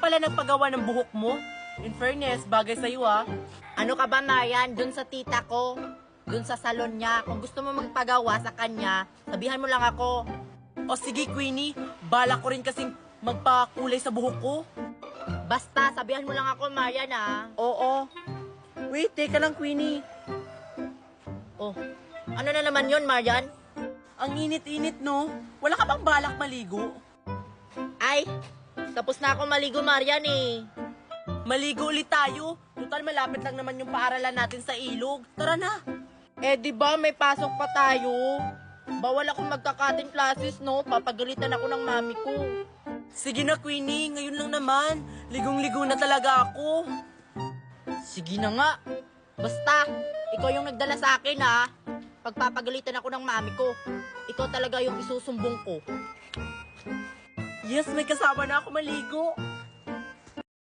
pala nagpagawa ng buhok mo. In fairness, bagay sa'yo ah. Ano ka ba, Marian? Dun sa tita ko. Dun sa salon niya. Kung gusto mo magpagawa sa kanya, sabihan mo lang ako. O sige, Queenie, bala ko rin kasing magpakulay sa buhok ko. Basta, sabihan mo lang ako, Marian, ah. Oo. Wait, teka lang, Queenie. Oh, ano na naman yun, Marian? Ang init-init, no? Wala ka bang balak maligo? Ay, tapos na ako maligo, Marian, eh. Maligo ulit tayo. Total, malapit lang naman yung paaralan natin sa ilog. Tara na. Eh, di ba may pasok pa tayo? Bawal akong magka-cutting classes, no? Papagalitan ako ng mami ko. Sige na, Queenie. Ngayon lang naman. Ligong-ligo na talaga ako. Sige na nga. Basta, ikaw yung nagdala sa akin, ha? Pagpapagalitan ako ng mami ko. Ikaw talaga yung isusumbong ko. Yes, may kasama na ako maligo.